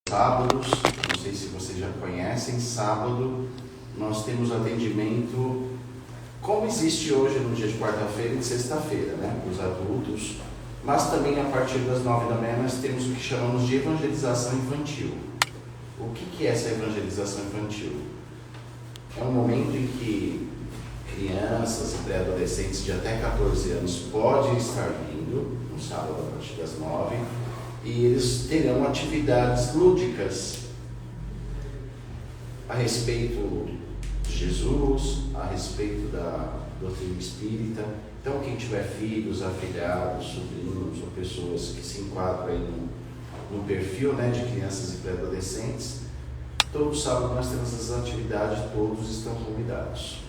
Sábados, não sei se vocês já conhecem, sábado nós temos atendimento como existe hoje no dia de quarta-feira e de sexta-feira, né, para os adultos, mas também a partir das 9 da manhã nós temos o que chamamos de evangelização infantil. O que é essa evangelização infantil? É um momento em que crianças e pré-adolescentes de até 14 anos podem estar vindo, no sábado a partir das 9, e eles terão atividades lúdicas a respeito de Jesus, a respeito da doutrina espírita. Então, quem tiver filhos, afilhados, sobrinhos ou pessoas que se enquadram aí no perfil, né, de crianças e pré-adolescentes, todo sábado nós temos essas atividades, todos estão convidados.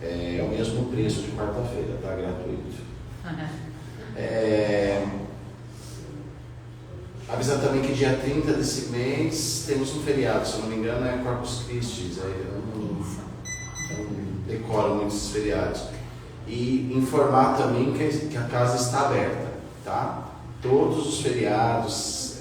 É o mesmo preço de quarta-feira, tá? Gratuito. Avisar também que dia 30 desse mês temos um feriado, se eu não me engano é Corpus Christi, eu não decoro muitos feriados. E informar também que a casa está aberta, tá? Todos os feriados,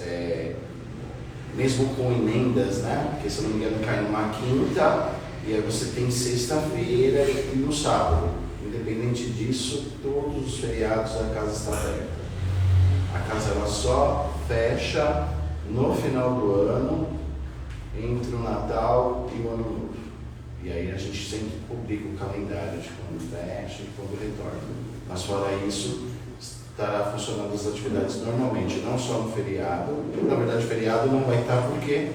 mesmo com emendas, né? Porque se eu não me engano cai numa quinta, e aí você tem sexta-feira e no sábado. Independente disso, todos os feriados a casa está aberta. A casa ela só fecha no final do ano, entre o Natal e o Ano Novo. E aí a gente sempre publica o calendário de quando fecha e quando retorna. Mas fora isso, estará funcionando as atividades normalmente, não só no feriado. Na verdade, o feriado não vai estar porque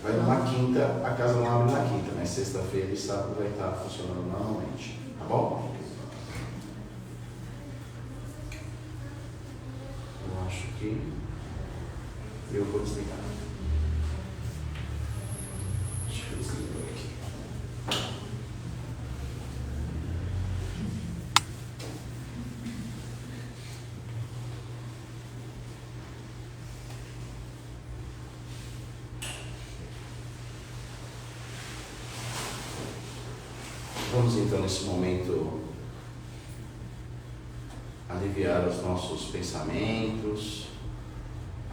vai numa quinta, a casa não abre na quinta, mas sexta-feira e sábado vai estar funcionando normalmente. Tá bom? Eu acho que eu vou desligar. Deixa eu desligar aqui. Vamos então nesse momento aliviar os nossos pensamentos,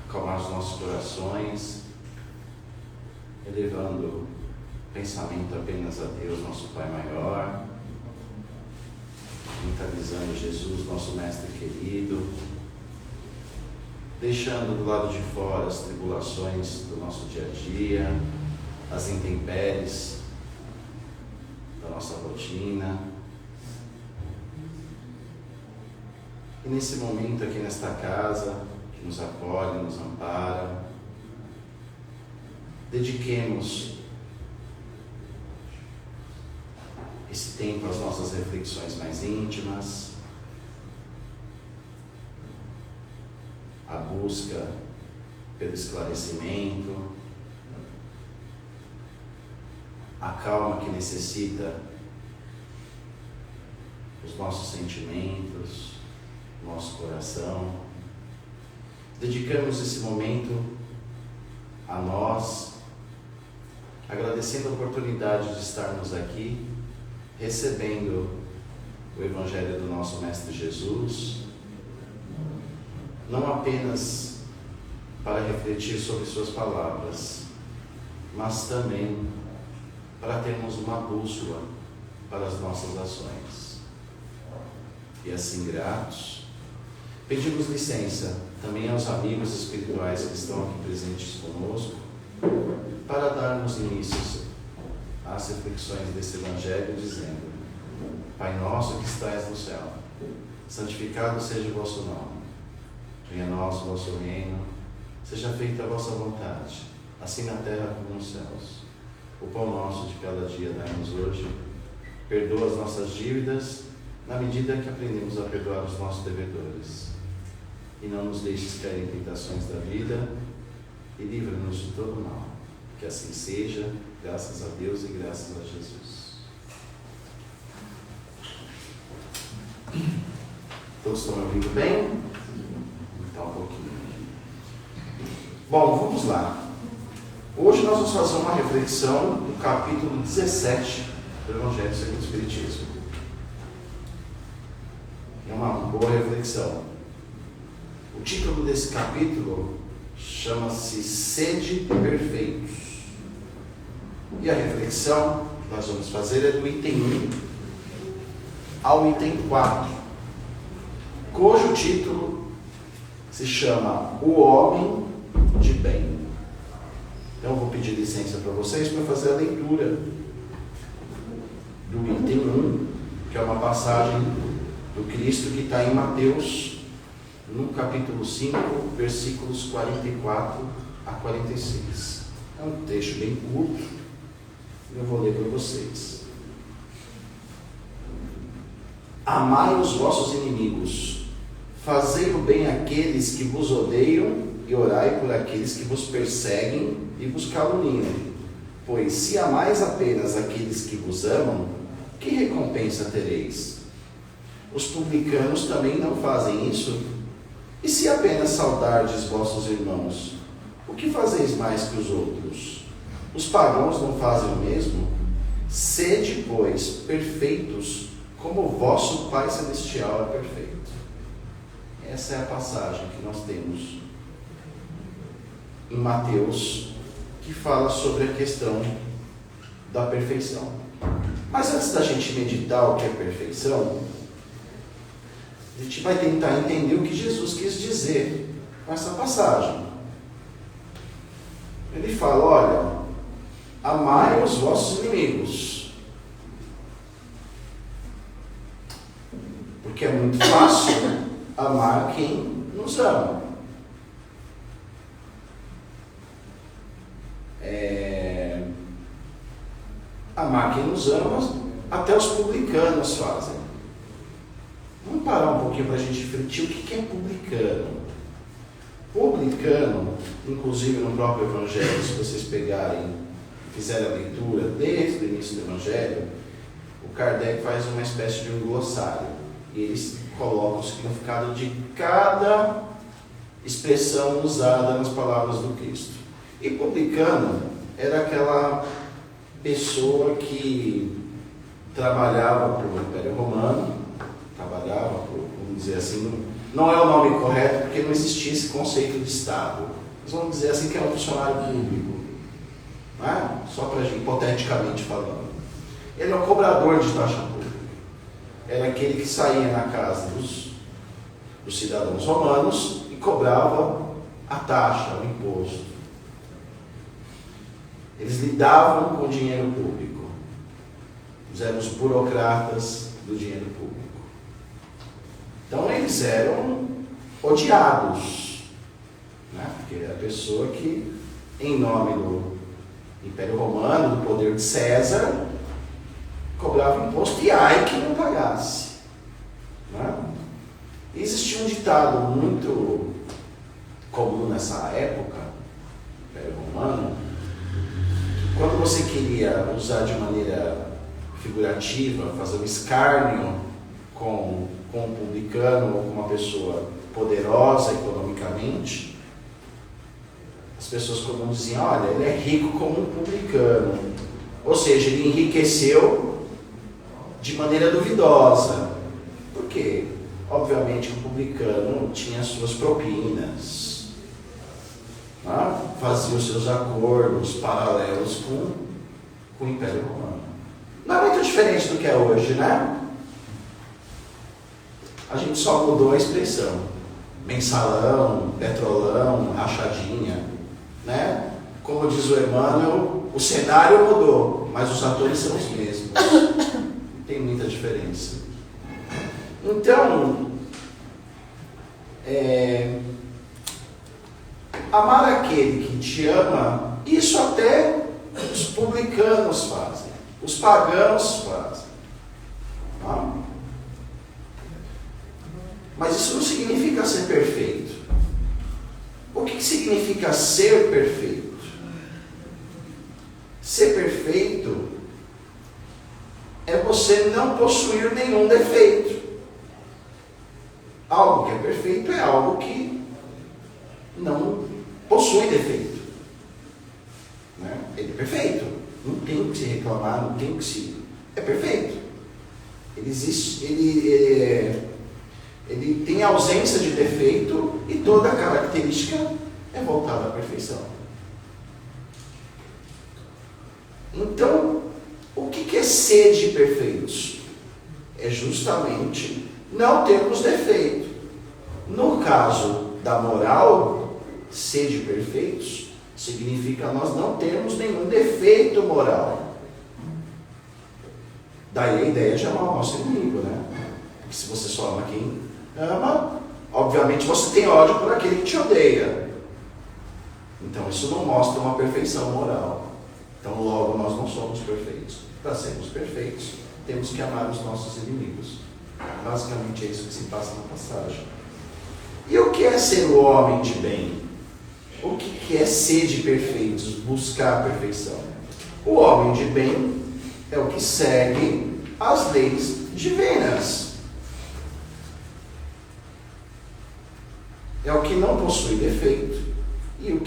acalmar os nossos corações, elevando o pensamento apenas a Deus, nosso Pai maior, mentalizando Jesus, nosso Mestre querido, deixando do lado de fora as tribulações do nosso dia a dia, as intempéries da nossa rotina. E nesse momento aqui nesta casa, que nos acolhe, nos ampara, dediquemos esse tempo às nossas reflexões mais íntimas, à busca pelo esclarecimento, a calma que necessita os nossos sentimentos, nosso coração. Dedicamos esse momento a nós, agradecendo a oportunidade de estarmos aqui, recebendo o Evangelho do nosso Mestre Jesus, não apenas para refletir sobre suas palavras, mas também para termos uma bússola para as nossas ações. E assim, gratos, pedimos licença também aos amigos espirituais que estão aqui presentes conosco, para darmos início às reflexões desse Evangelho, dizendo: Pai nosso que estais no céu, santificado seja o vosso nome. Venha a nós o vosso reino, seja feita a vossa vontade, assim na terra como nos céus. O pão nosso de cada dia dai-nos hoje, perdoa as nossas dívidas, na medida que aprendemos a perdoar os nossos devedores. E não nos deixes cair em tentações da vida, e livra-nos de todo mal. Que assim seja, graças a Deus e graças a Jesus. Todos estão me ouvindo bem? Então, um pouquinho. Bom, vamos lá. Hoje nós vamos fazer uma reflexão do capítulo 17 do Evangelho segundo o Espiritismo. É uma boa reflexão. O título desse capítulo chama-se Sede Perfeitos. E a reflexão que nós vamos fazer é do item 1 ao item 4, cujo título se chama O Homem de Bem. Então eu vou pedir licença para vocês para fazer a leitura do item 1, que é uma passagem do Cristo que está em Mateus, no capítulo 5, versículos 44 a 46. É um texto bem curto, eu vou ler para vocês. Amai os vossos inimigos, fazei o bem àqueles que vos odeiam e orai por aqueles que vos perseguem e vos caluniam. Pois se amais apenas aqueles que vos amam, que recompensa tereis? Os publicanos também não fazem isso? E se apenas saudardes vossos irmãos, o que fazeis mais que os outros? Os pagãos não fazem o mesmo? Sede, pois, perfeitos, como o vosso Pai Celestial é perfeito. Essa é a passagem que nós temos em Mateus, que fala sobre a questão da perfeição. Mas antes da gente meditar o que é perfeição, a gente vai tentar entender o que Jesus quis dizer com essa passagem. Ele fala, olha, amai os vossos inimigos. Porque é muito fácil amar quem nos ama. Amar quem nos ama, até os publicanos fazem. Vamos parar um pouquinho para a gente refletir o que é publicano. Publicano, inclusive no próprio Evangelho, se vocês pegarem, fizerem a leitura desde o início do Evangelho, o Kardec faz uma espécie de um glossário. E eles colocam o significado de cada expressão usada nas palavras do Cristo. E publicano era aquela pessoa que trabalhava para o Império Romano, vamos dizer assim, não é o nome correto porque não existia esse conceito de Estado, mas vamos dizer assim que é um funcionário público, não é? Só para hipoteticamente falando. Ele é um cobrador de taxa pública, era aquele que saía na casa dos cidadãos romanos e cobrava a taxa, o imposto. Eles lidavam com o dinheiro público. Eles eram os burocratas do dinheiro público. Então eles eram odiados, né? Porque era a pessoa que, em nome do Império Romano, do poder de César, cobrava imposto e ai que não pagasse, né? E existia um ditado muito comum nessa época, Império Romano, que quando você queria usar de maneira figurativa, fazer um escárnio com um publicano ou com uma pessoa poderosa economicamente, as pessoas como diziam, olha, ele é rico como um publicano, ou seja, ele enriqueceu de maneira duvidosa. Por quê? Obviamente o publicano tinha suas propinas, né? Fazia os seus acordos paralelos com o Império Romano. Não é muito diferente do que é hoje, né? A gente só mudou a expressão. Mensalão, petrolão, rachadinha, né? Como diz o Emmanuel, o cenário mudou, mas os atores são os mesmos. Não tem muita diferença. Então, amar aquele que te ama, isso até os publicanos fazem, os pagãos fazem. Tá? Mas isso não significa ser perfeito. O que significa ser perfeito? Ser perfeito é você não possuir nenhum defeito. Algo que é perfeito é algo que não possui defeito, né? Ele é perfeito, não tem o que se reclamar, não tem o que se... É perfeito. Ele existe, ele tem ausência de defeito e toda a característica é voltada à perfeição. Então, o que é ser de perfeitos? É justamente não termos defeito. No caso da moral, ser de perfeitos significa nós não termos nenhum defeito moral. Daí a ideia de amar o nosso inimigo, né? Porque se você só ama quem ama, obviamente você tem ódio por aquele que te odeia. Então isso não mostra uma perfeição moral. Então logo nós não somos perfeitos. Para sermos perfeitos, temos que amar os nossos inimigos. Basicamente é isso que se passa na passagem. E o que é ser o homem de bem? O que é ser de perfeitos? Buscar a perfeição. O homem de bem é o que segue as leis divinas. É o que não possui defeito. E o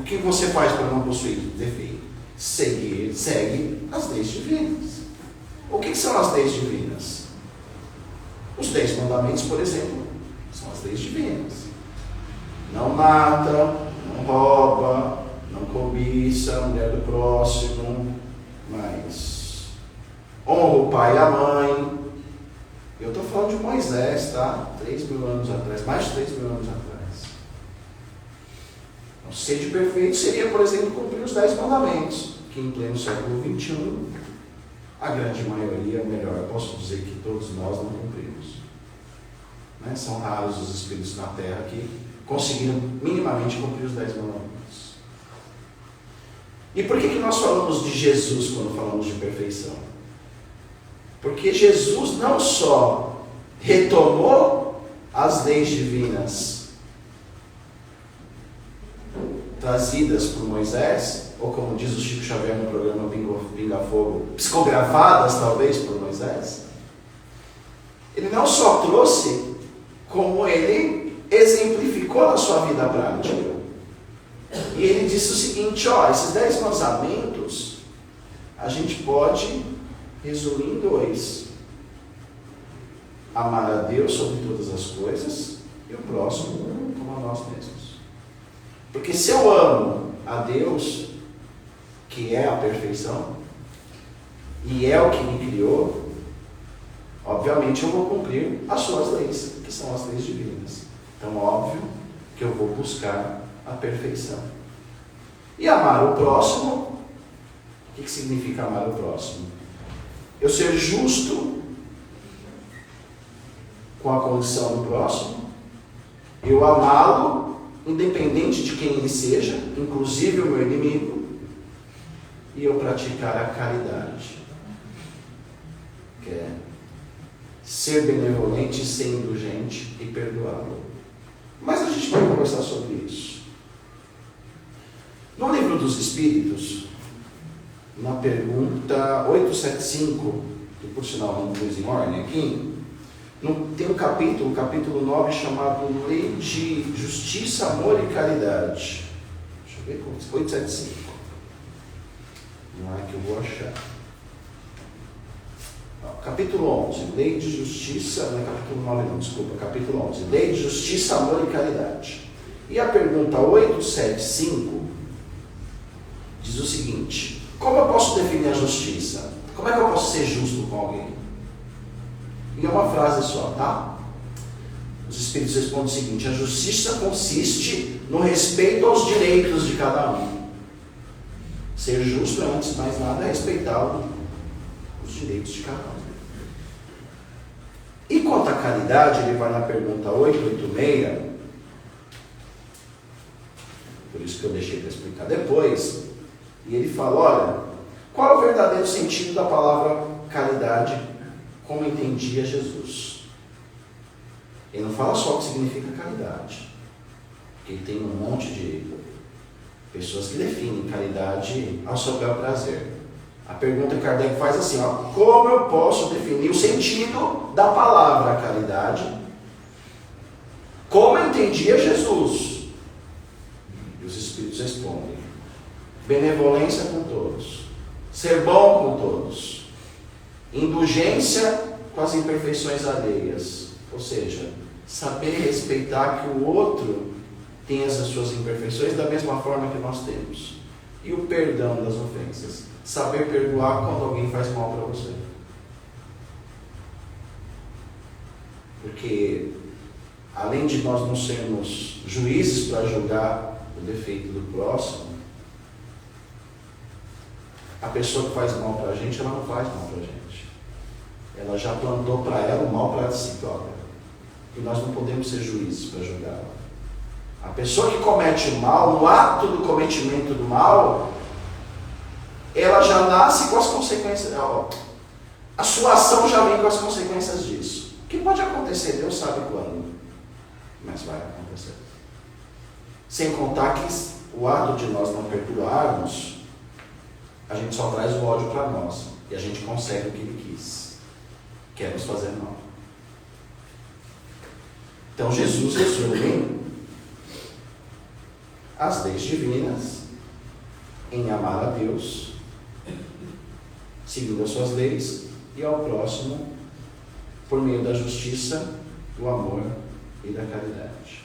que você faz para não possuir defeito? Segue as leis divinas. O que são as leis divinas? Os 10 mandamentos, por exemplo, são as leis divinas. Não mata, não rouba, não cobiça a mulher do próximo, mas honra o pai e a mãe. Eu estou falando de Moisés, tá? 3.000 anos atrás, mais de 3.000 anos atrás. Então, ser de perfeito seria, por exemplo, cumprir os 10 mandamentos, que em pleno século XXI, a grande maioria, ou melhor, eu posso dizer que todos nós não cumprimos. Né? São raros os espíritos na Terra que conseguiram minimamente cumprir os 10 mandamentos. E por que nós falamos de Jesus quando falamos de perfeição? Porque Jesus não só retomou as leis divinas trazidas por Moisés, ou como diz o Chico Xavier no programa Pinga Fogo, psicografadas talvez por Moisés, ele não só trouxe, como ele exemplificou na sua vida prática. E ele disse o seguinte, esses 10 mandamentos a gente pode resumir em 2. Amar a Deus sobre todas as coisas e o próximo como a nós mesmos. Porque se eu amo a Deus, que é a perfeição, e é o que me criou, obviamente eu vou cumprir as suas leis, que são as leis divinas. Então, óbvio que eu vou buscar a perfeição. E amar o próximo, o que significa amar o próximo? Eu ser justo com a condição do próximo, eu amá-lo, independente de quem ele seja, inclusive o meu inimigo, e eu praticar a caridade, que é ser benevolente, ser indulgente e perdoá-lo. Mas a gente vai conversar sobre isso. No Livro dos Espíritos, na pergunta 875, que por sinal não pus em ordem aqui, tem um capítulo 9, chamado Lei de Justiça, Amor e Caridade. Deixa eu ver como 875. Não é que eu vou achar. Capítulo 11, Lei de Justiça, não é capítulo 9 não, desculpa, capítulo 11, Lei de Justiça, Amor e Caridade. E a pergunta 875 diz o seguinte: como eu posso definir a justiça? Como é que eu posso ser justo com alguém? E é uma frase só, tá? Os Espíritos respondem o seguinte: a justiça consiste no respeito aos direitos de cada um. Ser justo é, antes de mais nada, respeitar os direitos de cada um. E quanto à caridade, ele vai na pergunta 886, por isso que eu deixei para explicar depois, e ele fala, olha, qual é o verdadeiro sentido da palavra caridade, como entendia Jesus? Ele não fala só o que significa caridade, porque tem um monte de pessoas que definem caridade ao seu bel prazer. A pergunta que Kardec faz assim, como eu posso definir o sentido da palavra caridade, como entendia Jesus? E os Espíritos respondem: benevolência com todos, ser bom com todos, indulgência com as imperfeições alheias, ou seja, saber respeitar que o outro tem as suas imperfeições da mesma forma que nós temos. E o perdão das ofensas. Saber perdoar quando alguém faz mal para você. Porque, além de nós não sermos juízes para julgar o defeito do próximo, a pessoa que faz mal para a gente, ela não faz mal para a gente. Ela já plantou para ela o mal para si própria. E nós não podemos ser juízes para julgá-la. A pessoa que comete o mal, no ato do cometimento do mal, ela já nasce com as consequências. A sua ação já vem com as consequências disso. O que pode acontecer, Deus sabe quando, mas vai acontecer. Sem contar que o ato de nós não perdoarmos, a gente só traz o ódio para nós. E a gente consegue o que Ele quis, que é nos fazer mal. Então Jesus resume as leis divinas em amar a Deus, seguindo as suas leis, e ao próximo por meio da justiça, do amor e da caridade.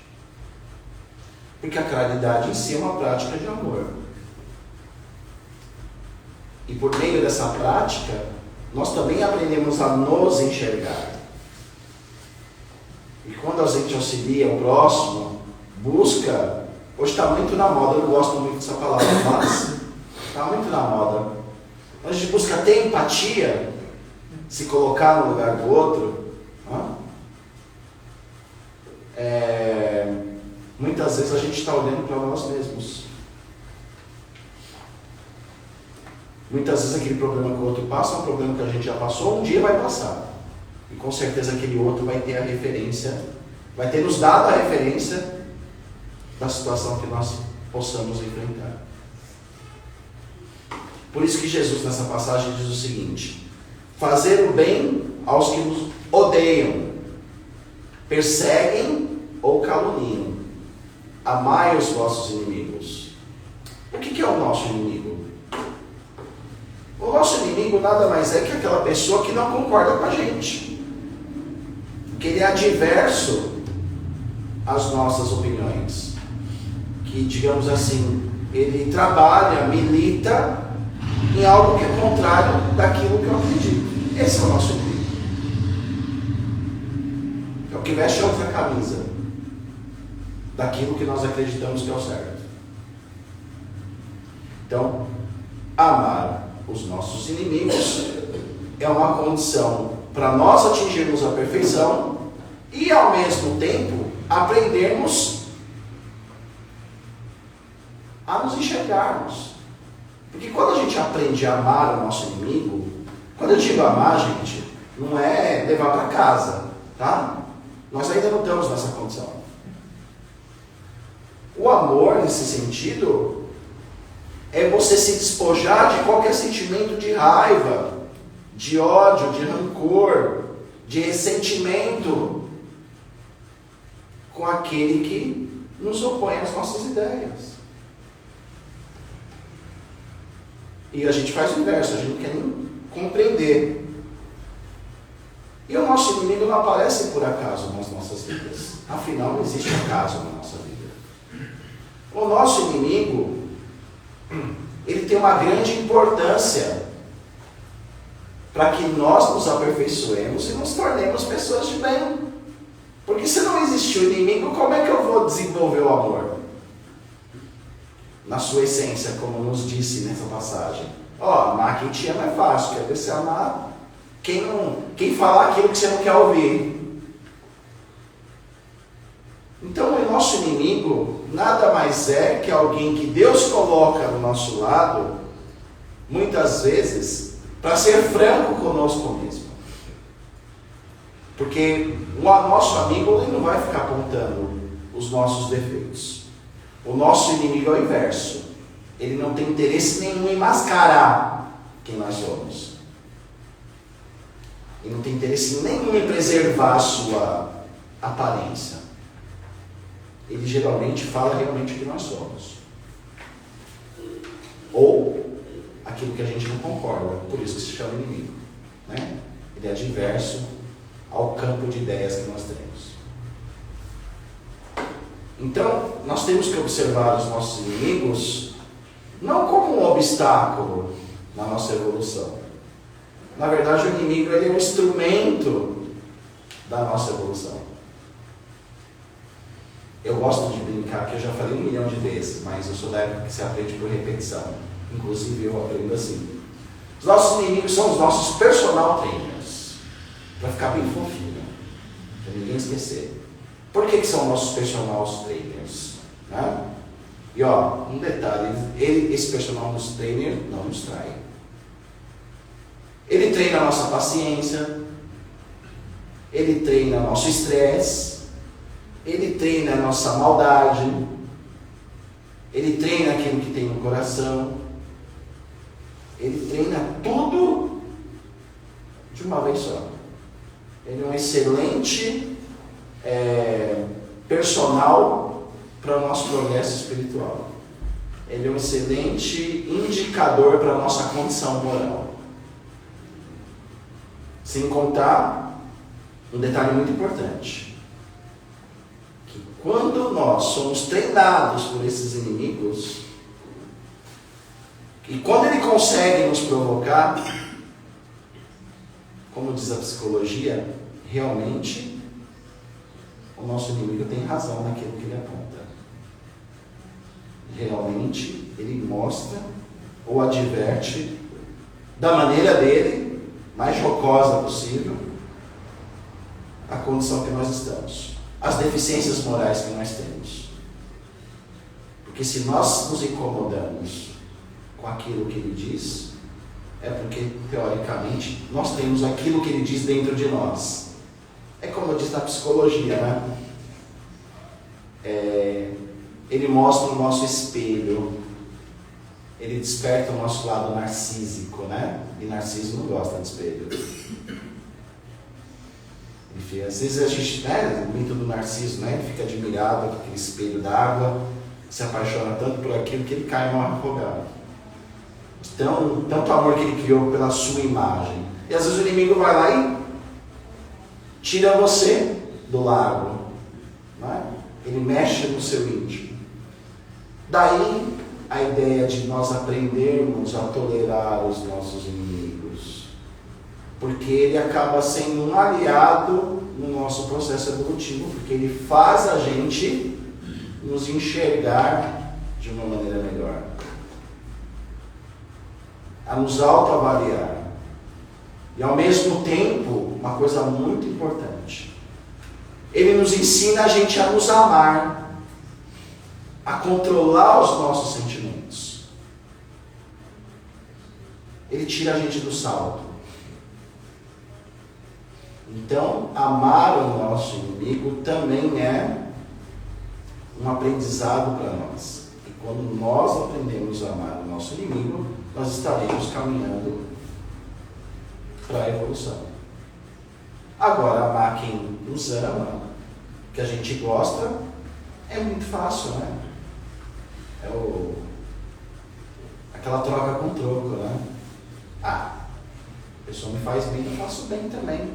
Porque a caridade em si é uma prática de amor. E por meio dessa prática, nós também aprendemos a nos enxergar. E quando a gente auxilia o próximo, busca... Hoje está muito na moda, eu não gosto muito dessa palavra, mas está muito na moda. A gente busca ter empatia, se colocar no lugar do outro. Muitas vezes a gente está olhando para nós mesmos. Muitas vezes aquele problema que o outro passa é um problema que a gente já passou, um dia vai passar. E com certeza aquele outro vai ter a referência, vai ter nos dado a referência da situação que nós possamos enfrentar. Por isso que Jesus nessa passagem diz o seguinte: fazer o bem aos que nos odeiam, perseguem ou caluniam, amai os vossos inimigos. O que é o nosso inimigo? O nosso inimigo nada mais é que aquela pessoa que não concorda com a gente, que ele é adverso às nossas opiniões, que, digamos assim, ele trabalha, milita em algo que é contrário daquilo que eu acredito. Esse é o nosso inimigo. É o que veste a outra camisa daquilo que nós acreditamos que é o certo. Então, amar os nossos inimigos é uma condição para nós atingirmos a perfeição e, ao mesmo tempo, aprendermos a nos enxergarmos. Porque quando a gente aprende a amar o nosso inimigo, quando eu digo amar, gente, não é levar para casa, tá? Nós ainda não estamos nessa condição. O amor, nesse sentido, é você se despojar de qualquer sentimento de raiva, de ódio, de rancor, de ressentimento com aquele que nos opõe às nossas ideias. E a gente faz o inverso, a gente não quer nem compreender. E o nosso inimigo não aparece por acaso nas nossas vidas. Afinal, não existe acaso na nossa vida. O nosso inimigo, ele tem uma grande importância para que nós nos aperfeiçoemos e nos tornemos pessoas de bem. Porque se não existe o inimigo, como é que eu vou desenvolver o amor? Na sua essência, como nos disse nessa passagem. Amar quem te ama é fácil, quer ver você amar quem falar aquilo que você não quer ouvir. Então o nosso inimigo nada mais é que alguém que Deus coloca do nosso lado, muitas vezes, para ser franco conosco mesmo. Porque o nosso amigo ele não vai ficar apontando os nossos defeitos. O nosso inimigo é o inverso. Ele não tem interesse nenhum em mascarar quem nós somos. Ele não tem interesse nenhum em preservar a sua aparência. Ele geralmente fala realmente o que nós somos. Ou aquilo que a gente não concorda. Por isso que se chama inimigo. Né? Ele é adverso ao campo de ideias que nós temos. Então, nós temos que observar os nossos inimigos não como um obstáculo na nossa evolução. Na verdade, o inimigo ele é um instrumento da nossa evolução. Eu gosto de brincar, que eu já falei 1 milhão de vezes, mas eu sou da época que se aprende por repetição. Inclusive, eu aprendo assim. Os nossos inimigos são os nossos personal trainers. Para ficar bem fofinho, para ninguém esquecer. Por que são nossos personal trainers? Né? E ó, um detalhe, esse personal trainer não nos trai. Ele treina a nossa paciência, ele treina nosso estresse, ele treina a nossa maldade, ele treina aquilo que tem no coração, ele treina tudo de uma vez só. Ele é um excelente personal para o nosso progresso espiritual. Ele é um excelente indicador para a nossa condição moral. Sem contar um detalhe muito importante, que quando nós somos treinados por esses inimigos, e quando ele consegue nos provocar, como diz a psicologia, realmente o nosso inimigo tem razão naquilo que ele aponta. Realmente ele mostra ou adverte da maneira dele, mais jocosa possível, a condição que nós estamos, as deficiências morais que nós temos. Porque se nós nos incomodamos com aquilo que ele diz, é porque, teoricamente, nós temos aquilo que ele diz dentro de nós. É como diz na psicologia, né? Ele mostra o nosso espelho, ele desperta o nosso lado narcísico, né? E Narciso não gosta de espelho. Enfim, às vezes a gente, né, o mito do Narciso, né? Ele fica admirado com aquele espelho d'água, se apaixona tanto por aquilo que ele cai numa afogada. Então, tanto amor que ele criou pela sua imagem. E às vezes o inimigo vai lá e tira você do lago, né? Ele mexe no seu íntimo. Daí a ideia de nós aprendermos a tolerar os nossos inimigos, porque ele acaba sendo um aliado no nosso processo evolutivo, porque ele faz a gente nos enxergar de uma maneira melhor, a nos autoavaliar. E ao mesmo tempo, uma coisa muito importante, ele nos ensina a gente a nos amar, a controlar os nossos sentimentos. Ele tira a gente do salto. Então, amar o nosso inimigo também é um aprendizado para nós. E quando nós aprendemos a amar o nosso inimigo, nós estaremos caminhando para a evolução. Agora, amar quem nos ama, que a gente gosta, é muito fácil, né? Aquela troca com troco, né? A pessoa me faz bem, eu faço bem também.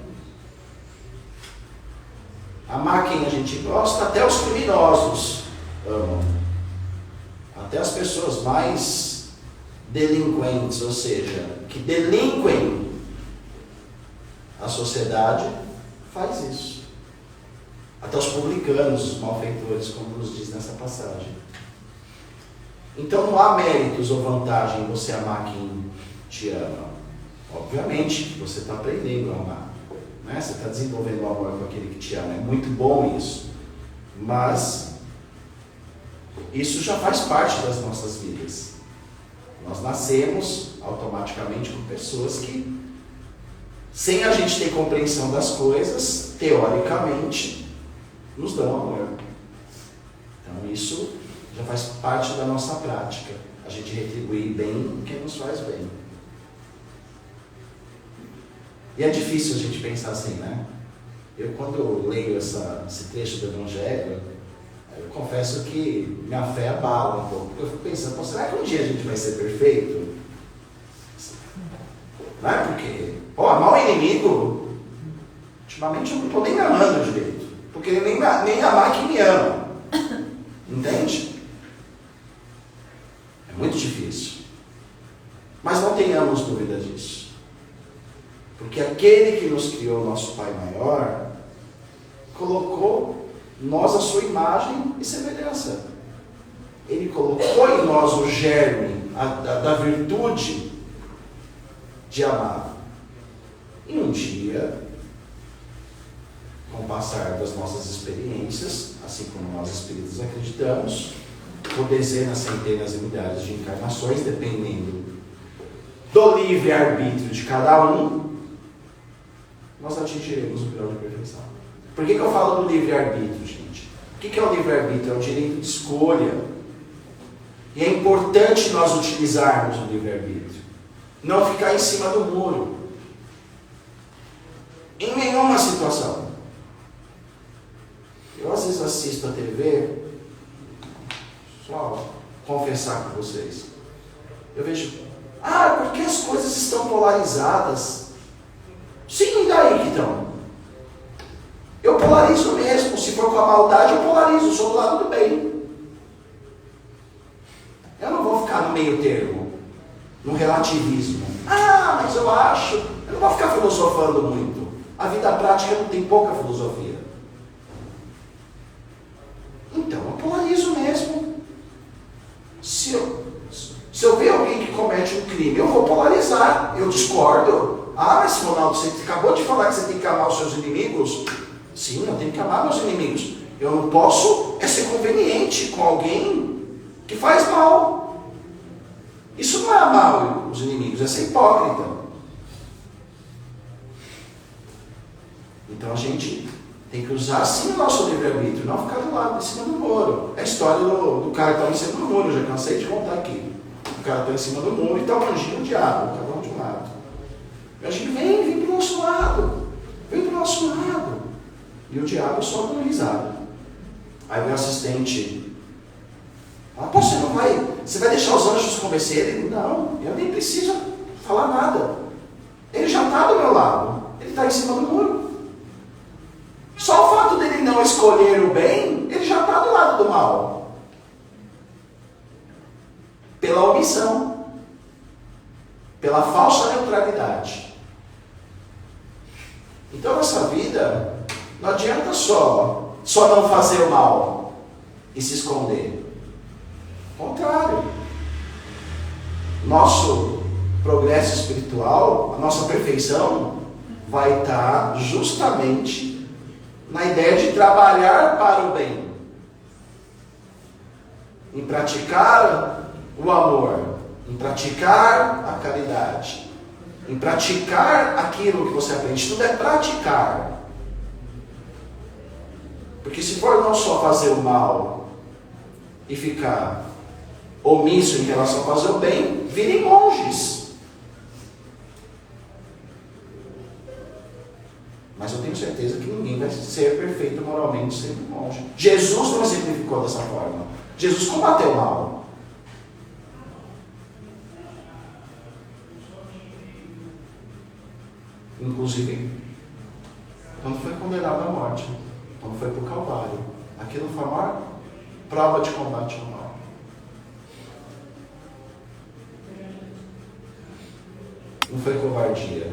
Amar quem a gente gosta, até os criminosos amam. Até as pessoas mais delinquentes, ou seja, que delinquem a sociedade, faz isso. Até os publicanos, os malfeitores, como nos diz nessa passagem. Então não há méritos ou vantagem em você amar quem te ama. Obviamente que você está aprendendo a amar, né? Você está desenvolvendo o amor com aquele que te ama. É muito bom isso. Mas isso já faz parte das nossas vidas. Nós nascemos automaticamente com pessoas que, sem a gente ter compreensão das coisas, teoricamente, nos dão amor. Então isso já faz parte da nossa prática, a gente retribuir bem quem nos faz bem. E é difícil a gente pensar assim, né? Eu, quando eu leio esse trecho do Evangelho, eu confesso que minha fé abala um pouco, porque eu fico pensando, será que um dia a gente vai ser perfeito? Não é? Porque, amar o inimigo, ultimamente eu não estou nem me amando direito, porque nem amar quem me ama. Entende? É muito difícil. Mas não tenhamos dúvida disso. Porque aquele que nos criou, nosso Pai maior, colocou nós a sua imagem e semelhança. Ele colocou em nós o germe da virtude de amar. E um dia, com o passar das nossas experiências, assim como nós espíritos acreditamos, por dezenas, centenas e milhares de encarnações, dependendo do livre-arbítrio de cada um, nós atingiremos o grau de perfeição. Por que eu falo do livre-arbítrio, gente? O que é o livre-arbítrio? É o direito de escolha. E é importante nós utilizarmos o livre-arbítrio. Não ficar em cima do muro. Em nenhuma situação. Eu às vezes assisto a TV, só confessar com vocês. Eu vejo, porque as coisas estão polarizadas. Sim, e daí que estão? Eu polarizo mesmo. Se for com a maldade, eu polarizo. Eu sou do lado do bem. Eu não vou ficar no meio termo, no relativismo. Mas eu acho. Eu não vou ficar filosofando muito. A vida prática não tem pouca filosofia. Então eu polarizo mesmo. Se eu ver alguém que comete um crime, eu vou polarizar. Eu discordo. Mas Ronaldo, você acabou de falar que você tem que amar os seus inimigos. Sim, eu tenho que amar meus inimigos. Eu não posso ser conveniente com alguém que faz mal. Isso não é amar os inimigos, é ser hipócrita. Então a gente tem que usar sim o nosso livre-arbítrio, não ficar do lado, em cima do muro. É a história do cara que estava em cima do muro, eu já cansei de contar aqui. O cara está em cima do muro e está o anjinho e o diabo, cada um de um lado. O anjinho vem para o nosso lado, vem para o nosso lado. E o diabo só dando risada. Aí meu assistente, você vai deixar os anjos convencerem? Não, eu nem preciso falar nada. Ele já está do meu lado, ele está em cima do muro. Só o fato dele não escolher o bem, ele já está do lado do mal. Pela omissão, pela falsa neutralidade. Então nessa vida, não adianta só não fazer o mal e se esconder. Ao contrário. Nosso progresso espiritual, a nossa perfeição, vai estar justamente na ideia de trabalhar para o bem. Em praticar o amor, em praticar a caridade, em praticar aquilo que você aprende. Tudo é praticar. Porque se for não só fazer o mal e ficar omisso em relação a fazer o bem, virem monges. Mas eu tenho certeza que ninguém vai ser perfeito moralmente sendo monge. Jesus não exemplificou dessa forma. Jesus combateu o mal. Inclusive, quando foi condenado à morte, quando foi para o Calvário, aquilo foi a maior prova de combate ao mal. Não foi covardia.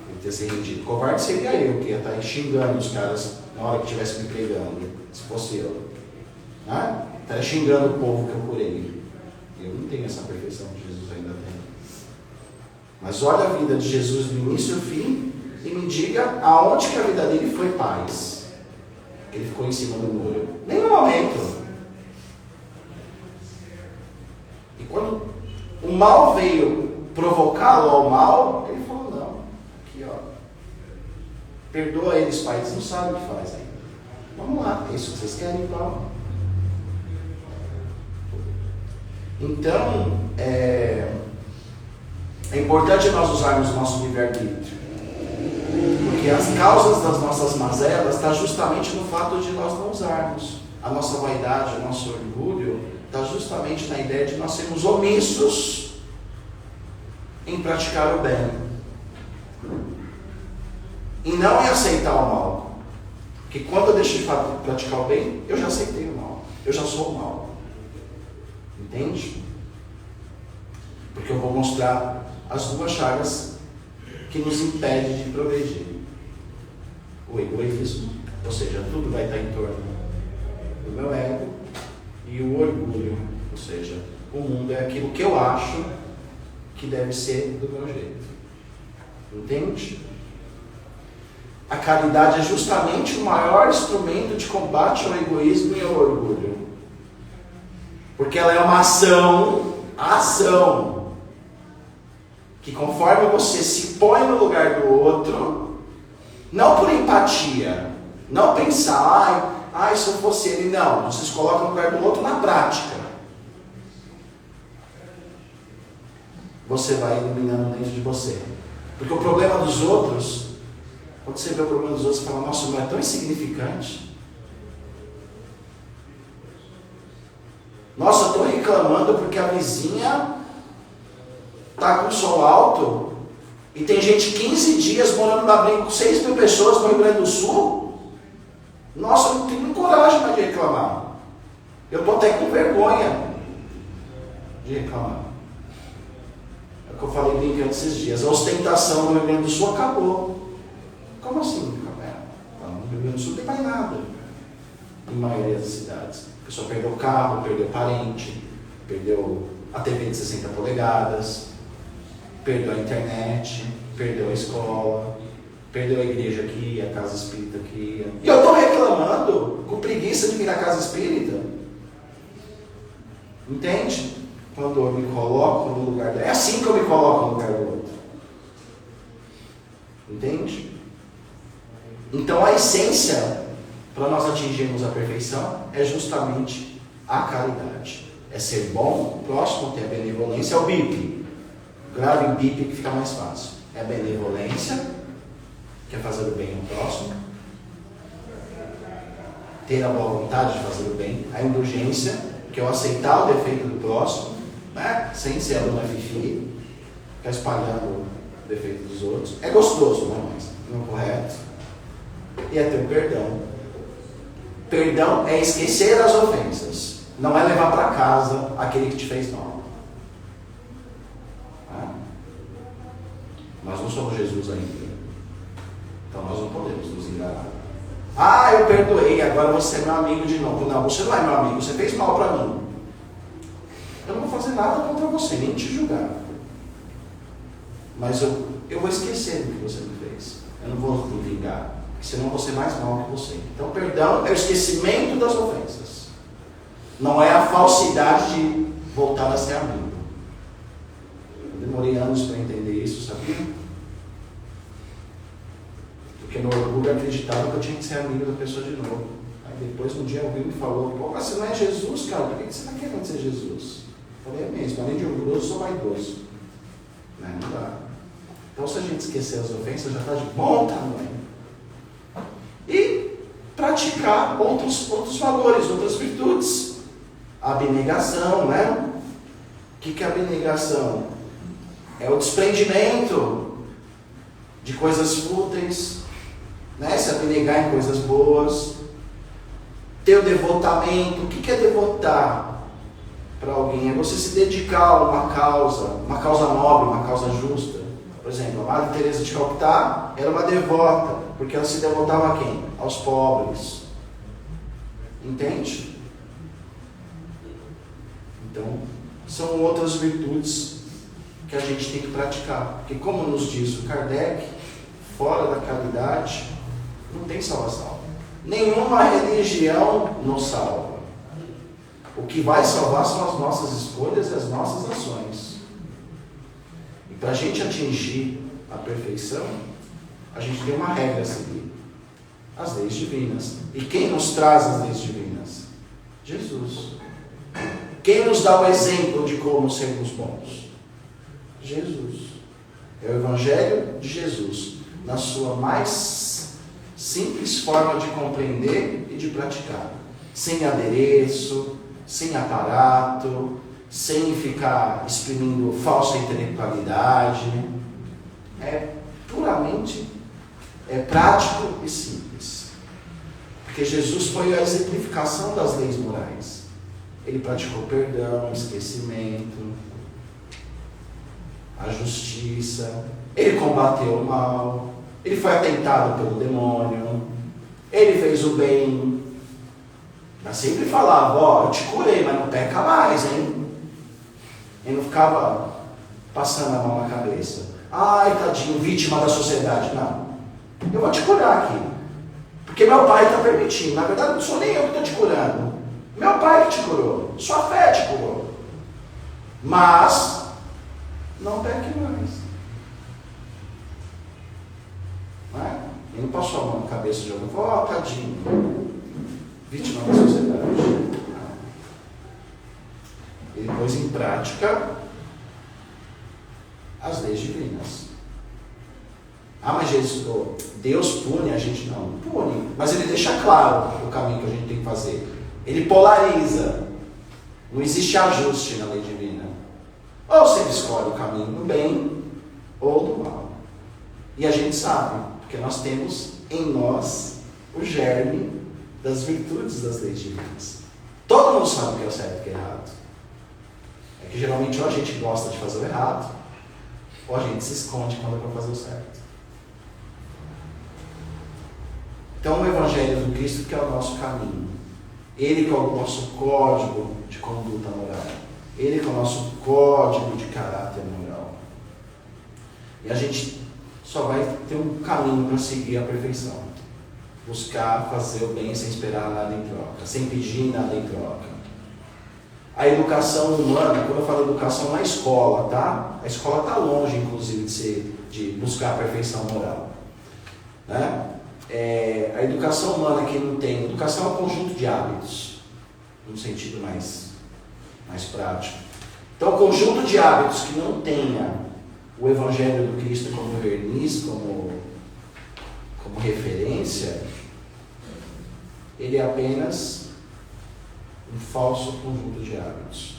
Ele ter se rendido. Covarde seria eu, que ia estar xingando os caras na hora que estivesse me pregando, se fosse eu. Estaria xingando o povo que eu curei. Eu não tenho essa perfeição que Jesus ainda tem. Mas olha a vida de Jesus do início ao fim e me diga aonde que a vida dele foi paz. Ele ficou em cima do muro. Nenhum momento. E quando o mal veio provocá-lo ao mal, ele falou, não, aqui perdoa eles, pai, eles não sabem o que fazem. Vamos lá, é isso que vocês querem, então. Então, é importante nós usarmos o nosso livre-arbítrio. Porque as causas das nossas mazelas estão justamente no fato de nós não usarmos. A nossa vaidade, o nosso orgulho, está justamente na ideia de nós sermos omissos em praticar o bem. E não em aceitar o mal. Porque quando eu deixo de praticar o bem, eu já aceitei o mal. eu já sou o mal. Entende? Porque eu vou mostrar as duas chagas que nos impedem de progredir. O egoísmo, ou seja, tudo vai estar em torno do meu ego, e o orgulho, ou seja, o mundo é aquilo que eu acho que deve ser do meu jeito. Entende? A caridade é justamente o maior instrumento de combate ao egoísmo e ao orgulho. Porque ela é uma ação, que conforme você se põe no lugar do outro, não por empatia, não pensar, se eu fosse ele, não, você se coloca no lugar do outro na prática. Você vai eliminando dentro de você. Porque o problema dos outros, quando você vê o problema dos outros, você fala, nossa, não é tão insignificante. Nossa, eu estou reclamando porque a vizinha está com sol alto e tem gente 15 dias morando na brinca com 6 mil pessoas no Rio Grande do Sul. Nossa, eu não tenho coragem mais de reclamar. Eu estou até com vergonha de reclamar. É o que eu falei brincando esses dias. A ostentação no Rio Grande do Sul acabou. Como assim? No Rio Grande do Sul não tem mais nada. Em maioria das cidades. A pessoa perdeu o carro, perdeu parente, perdeu a TV de 60 polegadas, perdeu a internet, perdeu a escola, perdeu a igreja aqui, a casa espírita aqui. E eu estou reclamando com preguiça de vir à casa espírita. Entende? Quando eu me coloco no lugar do outro. É assim que eu me coloco no lugar do outro. Entende? Então a essência para nós atingirmos a perfeição é justamente a caridade. É ser bom, próximo, ter a benevolência, é o BIP. Grave em BIP que fica mais fácil. É a benevolência, que é fazer o bem ao próximo. Ter a boa vontade de fazer o bem. A indulgência, que é o aceitar o defeito do próximo, né? Sem ser aluna fifi, ficar espalhando o defeito dos outros. É gostoso, né? Mas não é correto. E é ter o perdão. Perdão é esquecer as ofensas. Não é levar para casa aquele que te fez mal. Nós não somos Jesus ainda. Então nós não podemos nos enganar. Eu perdoei, agora você é meu amigo de novo. Não, você não é meu amigo, você fez mal para mim. Eu não vou fazer nada contra você, nem te julgar. Mas eu vou esquecer do que você me fez. Eu não vou me vingar. Senão eu vou ser mais mal que você. Então, perdão é o esquecimento das ofensas. Não é a falsidade de voltar a ser amigo. Eu demorei anos para entender isso, sabia? Porque no orgulho eu acreditava que eu tinha que ser amigo da pessoa de novo. Aí depois, um dia, alguém me falou, mas você não é Jesus, cara, por que você está querendo ser Jesus? Eu falei, é mesmo, além de orgulhoso, eu sou vaidoso. Não dá. Então, se a gente esquecer as ofensas, já está de bom tamanho. E praticar outros valores, outras virtudes. A abnegação, né? O que é a abnegação? É o desprendimento de coisas fúteis, né? Se abnegar em coisas boas. Ter o devotamento. O que é devotar para alguém? É você se dedicar a uma causa nobre, uma causa justa. Por exemplo, a Madre Teresa de Calcutá era uma devota, porque ela se devotava a quem? Aos pobres. Entende? Então, são outras virtudes que a gente tem que praticar. Porque, como nos diz o Kardec, fora da caridade, não tem salvação. Nenhuma religião nos salva. O que vai salvar são as nossas escolhas e as nossas ações. E para a gente atingir a perfeição, a gente tem uma regra a seguir. As leis divinas. E quem nos traz as leis divinas? Jesus. Quem nos dá o exemplo de como sermos bons? Jesus. É o Evangelho de Jesus, na sua mais simples forma de compreender e de praticar. Sem adereço, sem aparato, sem ficar exprimindo falsa intelectualidade. É puramente prático e simples. Porque Jesus foi a exemplificação das leis morais. Ele praticou perdão, esquecimento, a justiça, ele combateu o mal, ele foi atentado pelo demônio, ele fez o bem. Mas sempre falava, ó, eu te curei, mas não peca mais, hein? Ele não ficava passando a mão na cabeça. Ai, tadinho, vítima da sociedade. Não, eu vou te curar aqui. Porque meu pai está permitindo. Na verdade, não sou nem eu que estou te curando. Meu pai que te curou. Sua fé te curou. Mas não peque mais. Não é? Ele não passou a mão na cabeça de alguém. Ó, tadinho. Vítima da sociedade. Não. Ele pôs em prática as leis divinas. Ah, mas Deus pune a gente? Não pune. Mas ele deixa claro o caminho que a gente tem que fazer. Ele polariza. Não existe ajuste na lei divina. Ou você escolhe o caminho do bem ou do mal. E a gente sabe, porque nós temos em nós o germe das virtudes das leis divinas. Todo mundo sabe o que é o certo e o que é errado. É que geralmente ou a gente gosta de fazer o errado, ou a gente se esconde quando é para fazer o certo. Então o Evangelho do Cristo que é o nosso caminho. Ele que é o nosso código de conduta moral. Ele que é o nosso código de caráter moral. E a gente só vai ter um caminho para seguir a perfeição. Buscar fazer o bem sem esperar nada em troca, sem pedir nada em troca. A educação humana, quando eu falo educação na escola, tá? A escola está longe, inclusive, de buscar a perfeição moral. Né? A educação humana que não tem... Educação é um conjunto de hábitos, num sentido mais prático. Então, o conjunto de hábitos que não tenha o Evangelho do Cristo como verniz, como referência, ele é apenas um falso conjunto de hábitos.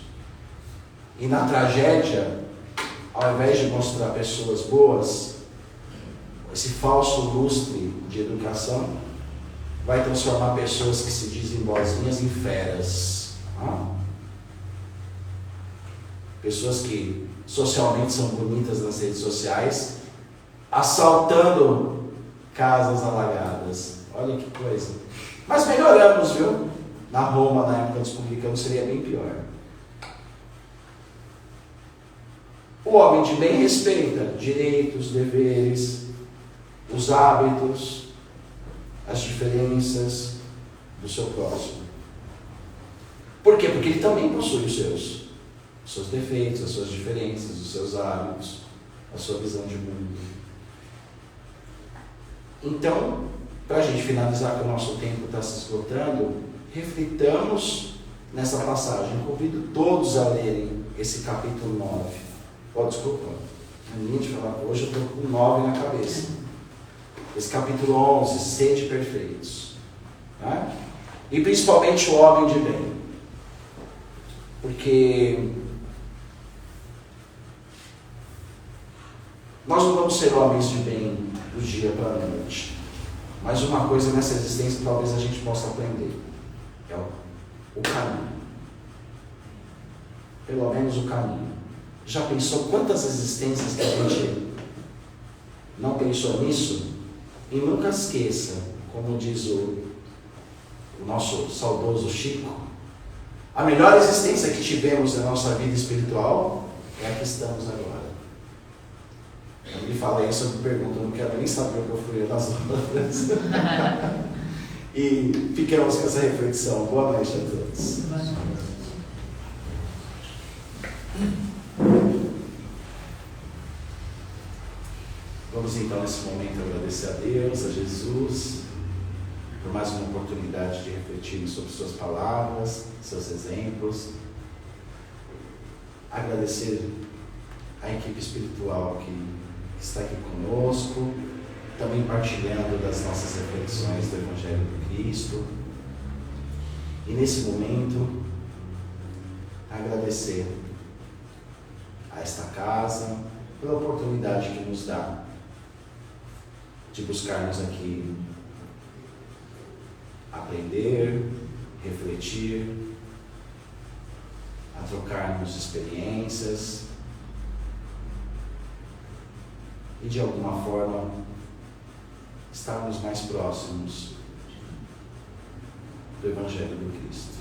E na tragédia, ao invés de mostrar pessoas boas, esse falso lustre de educação vai transformar pessoas que se dizem boazinhas em feras. Pessoas que socialmente são bonitas nas redes sociais, assaltando casas alagadas. Olha que coisa. Mas melhoramos, viu? Na Roma, na época dos publicanos, seria bem pior. O homem de bem respeita direitos, deveres, os hábitos, as diferenças do seu próximo. Por quê? Porque ele também possui os seus defeitos, as suas diferenças, os seus hábitos, a sua visão de mundo. Então, para a gente finalizar, que o nosso tempo está se esgotando, reflitamos nessa passagem. Convido todos a lerem esse capítulo 9. Desculpa, a minha de falar hoje eu estou com 9 na cabeça. Esse capítulo 11, sede perfeitos. Tá? E principalmente o homem de bem. Porque nós não vamos ser homens de bem do dia para a noite. Mas uma coisa nessa existência talvez a gente possa aprender. É o caminho. Pelo menos o caminho. Já pensou quantas existências que a gente não pensou nisso? E nunca esqueça, como diz o nosso saudoso Chico, a melhor existência que tivemos na nossa vida espiritual é a que estamos agora. Quando ele fala isso, eu me pergunto, eu não quero nem saber o que eu fui nas outras. E ficamos com essa reflexão. Boa noite a todos. Boa noite. Vamos então, nesse momento, agradecer a Deus, a Jesus, por mais uma oportunidade de refletir sobre suas palavras, seus exemplos. Agradecer a equipe espiritual que está aqui conosco, também partilhando das nossas reflexões do Evangelho do Cristo. E nesse momento, agradecer a esta casa pela oportunidade que nos dá de buscarmos aqui aprender, refletir, a trocarmos experiências e de alguma forma estarmos mais próximos do Evangelho do Cristo.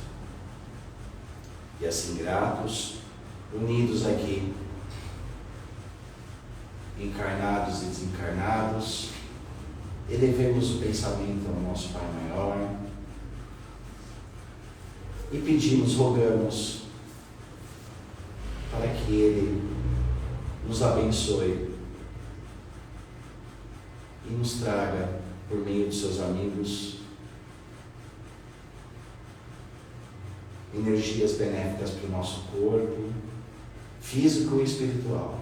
E assim gratos, unidos aqui, encarnados e desencarnados, elevemos o pensamento ao nosso Pai Maior e pedimos, rogamos, para que Ele nos abençoe e nos traga, por meio de seus amigos, energias benéficas para o nosso corpo, físico e espiritual.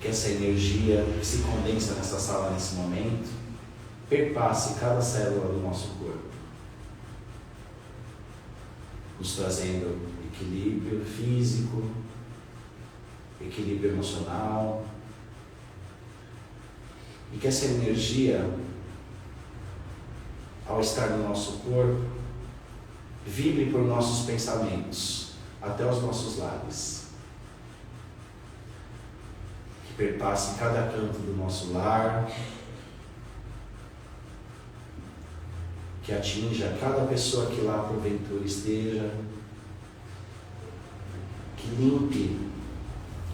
Que essa energia que se condensa nessa sala nesse momento perpasse cada célula do nosso corpo, nos trazendo equilíbrio físico, equilíbrio emocional, e que essa energia, ao estar no nosso corpo, vibre por nossos pensamentos até os nossos lares, que perpasse cada canto do nosso lar, que atinja cada pessoa que lá porventura esteja, que limpe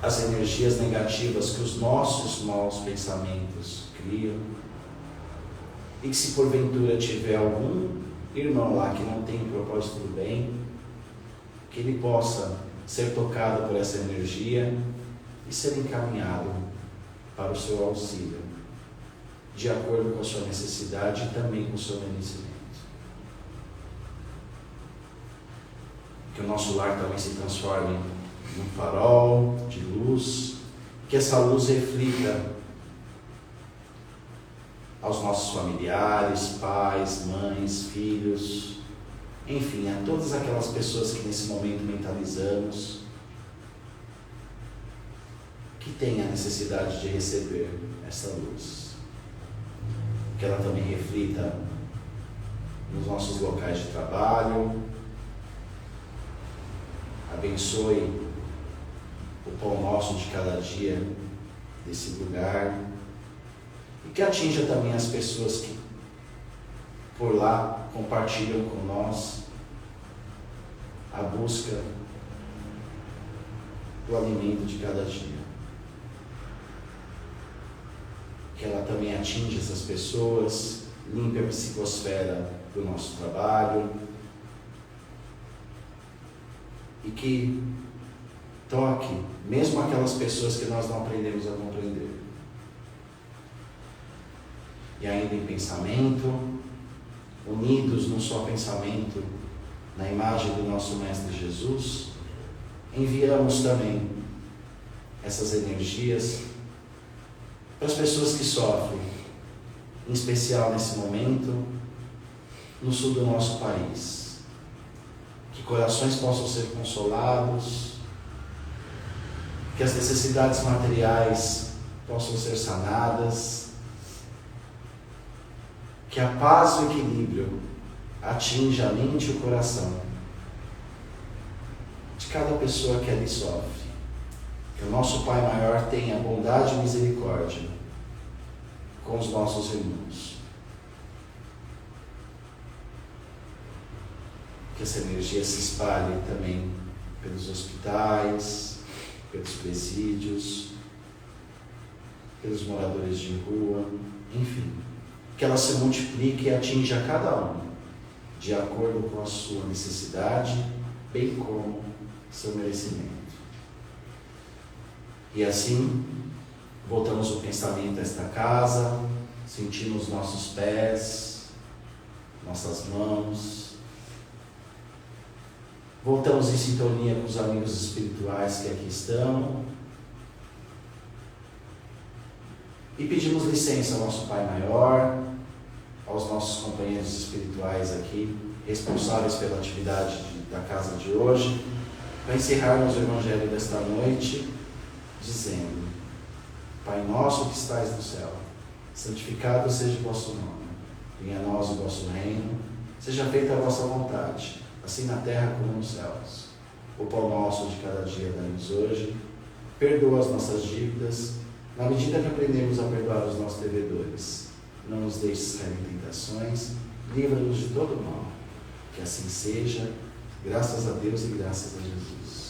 as energias negativas que os nossos maus pensamentos criam, e que se porventura tiver algum irmão lá que não tem um propósito do bem, que ele possa ser tocado por essa energia e ser encaminhado para o seu auxílio, de acordo com a sua necessidade e também com o seu merecimento. Que o nosso lar também se transforme num farol de luz, que essa luz reflita aos nossos familiares, pais, mães, filhos, enfim, a todas aquelas pessoas que nesse momento mentalizamos, que têm a necessidade de receber essa luz. Que ela também reflita nos nossos locais de trabalho, abençoe o pão nosso de cada dia desse lugar, e que atinja também as pessoas que por lá compartilham com nós a busca do alimento de cada dia. Que ela também atinja essas pessoas, limpe a psicosfera do nosso trabalho, e que toque mesmo aquelas pessoas que nós não aprendemos a compreender. E ainda em pensamento, unidos num só pensamento, na imagem do nosso Mestre Jesus, enviamos também essas energias para as pessoas que sofrem, em especial nesse momento, no sul do nosso país. Que corações possam ser consolados, que as necessidades materiais possam ser sanadas, que a paz e o equilíbrio atinja a mente e o coração de cada pessoa que ali sofre. Que o nosso Pai Maior tenha bondade e misericórdia com os nossos irmãos. Que essa energia se espalhe também pelos hospitais, pelos presídios, pelos moradores de rua, enfim. Que ela se multiplique e atinja cada um, de acordo com a sua necessidade, bem como seu merecimento. E assim, voltamos o pensamento a esta casa, sentindo os nossos pés, nossas mãos. Voltamos em sintonia com os amigos espirituais que aqui estão. E pedimos licença ao nosso Pai Maior, aos nossos companheiros espirituais aqui, responsáveis pela atividade da casa de hoje, para encerrarmos o Evangelho desta noite, dizendo: Pai nosso que estais no céu, santificado seja o vosso nome. Venha a nós o vosso reino, seja feita a vossa vontade, assim na terra como nos céus. O pão nosso de cada dia dá-nos hoje, perdoa as nossas dívidas, na medida que aprendemos a perdoar os nossos devedores. Não nos deixes cair em tentações, livra-nos de todo mal. Que assim seja, graças a Deus e graças a Jesus.